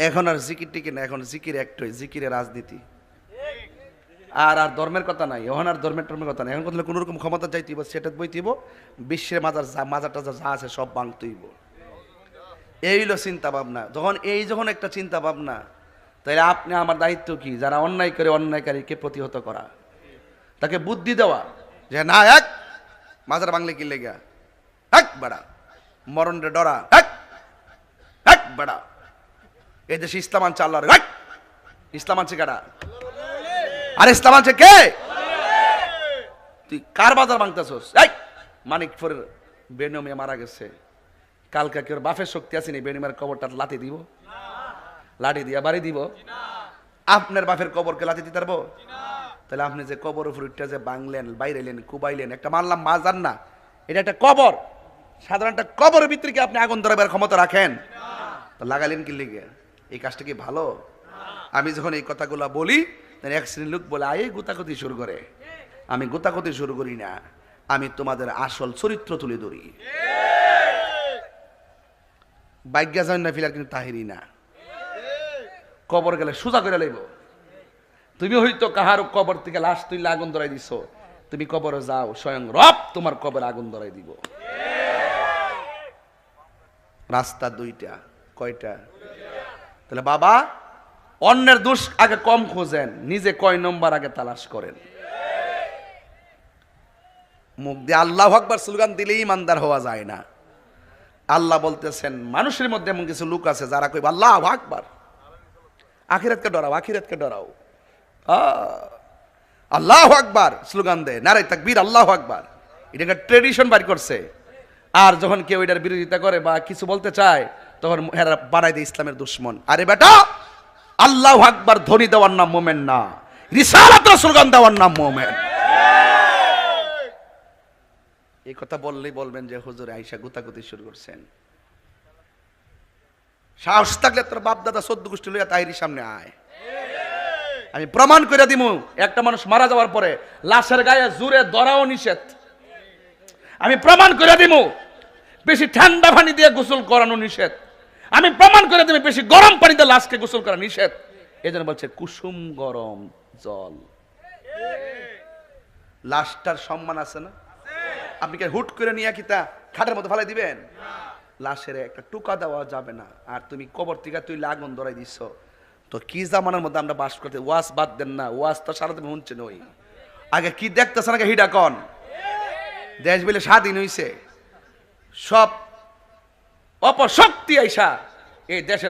এখন আর জিকির টিকি না, এখন জিকির একটাই, জিকিরের রাজনীতি। আর আর ধর্মের কথা নাই, এখন আর ধর্মের কথা নাই। এখন কথা কোনো রকম ক্ষমতা চাইতেইব, সেটা বইতেইব, বিশ্বের মাজার টাজার যা আছে সব ভাঙতেইব। এই হলো চিন্তা ভাবনা। যখন একটা চিন্তা ভাবনা, তাহলে আপনি আমার দায়িত্ব কি? যারা অন্যায় করে অন্যায়কারীকে প্রতিহত করা, তাকে বুদ্ধি দেওয়া যে না, এক মাজার বাংলা কি লেগা, এক বেড়া মরণ রে ডরা, এক বেড়া এই দেশে ইসলাম আনছে আল্লাহর, ইসলাম আনছে কারা? আর ইসলাম আনছে কে? তুই কার বাজার ভাঙতেছস? এই মানিকপুরের বেনমিয়া মারা গেছে, কালকা কি ওর বাপের শক্তি আছে নি বেনমিয়ার কবরটা লাথি দিব? লাঠি দিয়া বাড়ি দিব? আপনার বাপের কবরকে লাথি দিতে পারবো? তাহলে আপনি যে কবর উপর উঠতে যে বাংলেন, বাইরেলেন, কুবাইলেন, একটা মানলাম মাজার না, এটা একটা কবর। সাধারণ একটা কবরের ভিতরে কি আপনি আগুন ধরাবার ক্ষমতা রাখেন? তো লাগালেন কি লিগে? এই কাজটা কি ভালো? আমি যখন এই কথাগুলো বলি, এক শ্রেণীর লোক বলে আয় গুতাগুতি শুরু করে। আমি গুতাগুতি শুরু করি না, আমি তোমাদের আসল চরিত্র তুলে ধরি। বাইজ্ঞা জান না ফিলার কিন্তু তাহিরি না। কবর গেলে সোজা করে লইব। তুমি হয়তো কাহার কবর থেকে লাশ তুই আগুন ধরাই দিছো, তুমি কবরে যাও, স্বয়ং রব তোমার কবরে আগুন ধরাই দিব। রাস্তা দুইটা, কয়টা? তাহলে বাবা, অন্যের দোষ আগে কম খোঁজেন, নিজে কয় নম্বর আগে তালাশ করেন। মুখ দিয়ে আল্লাহু আকবার স্লোগান দিলেই ইমানদার হওয়া যায় না। আল্লাহ বলতেছেন মানুষের মধ্যে এমন কিছু লোক আছে যারা কইবে আল্লাহু আকবার, আখিরাতকে ডরাও, আখিরাতকে ডরাও, আল্লাহু আকবার স্লোগান দেয়, নারে তাকবীর, আল্লাহু আকবার, এটা একটা ট্রেডিশন বাড়ি করছে। আর যখন কেউ এটার বিরোধিতা করে বা কিছু বলতে চায়, তখন এরা বানাই দেয় ইসলামের দুশ্মন। আরে বেটা, আল্লাহু আকবার ধ্বনি দেওয়ার নাম মোমেন না, রিসালাতের স্লোগান দেওয়ার নাম মোমেন। এই কথা বললেই বলবেন যে হুজুর আয়েশা গুতাগুতি শুরু করছেন। সাহস থাকলে তোর বাপ দাদা 14 গোষ্ঠী লইয়া তাহিরি সামনে আয়, আমি প্রমাণ করে দিব। একটা মানুষ মারা যাওয়ার পরে লাশের গায়ে জুড়ে ধরাও নিষেধ। আমি প্রমাণ করে দিব বেশি ঠান্ডা পানি দিয়ে গোসল করানো নিষেধ। আমি প্রমাণ করে দিব বেশি গরম পানিতে লাশকে গোসল করা নিষেধ। এই জন্য বলছে কুসুম গরম জল। লাশটার সম্মান আছে না? আপনি কি হুট করে নিয়ে কি তা খাটের মধ্যে ফেলাই দিবেন? লাশের একটা টুকা দেওয়া যাবে না। আর তুমি কবর থেকে তুই আগুন ধরাই দিচ্ছ, তো কি জামানার মধ্যে আমরা বাস করতে? ওয়াজ বাদ দেন না, ওয়াজ তো সারাদিন শুনছেন। ওই আগে কি দেখতেছেন? আগে হিডা কন দেশ বলে স্বাধীন হইছে, সব অপশক্তি আইসা এই দেশের